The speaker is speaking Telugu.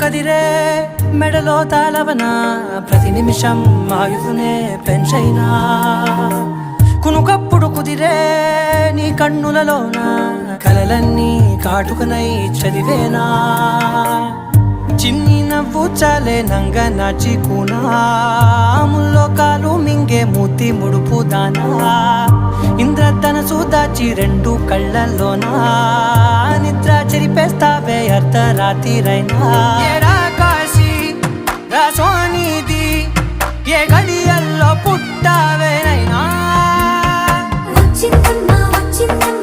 కదిరే మెడలో తాళవన ప్రతి నిమిషం ఆయుధునే పెంచైనా కునుకప్పుడు కుదిరే నీ కన్నులలోన కలలన్నీ కాటుకనై చదివేనా చిన్ని నవ్వు చాలే నంగ నాచి కూనాముల్లో కాలు మింగే మూతి ముడుపు దానా ఇంద్రధనసు దాచి రెండు కళ్ళల్లోనా నిద్ర చెరిపేస్తావే అర్ధరాత్రిరైనా ఏడా కాశీ రాసోనిది ఏ గడియల్లో పుట్టావేనైనా వచ్చిందమ్మా వచ్చిందమ్మా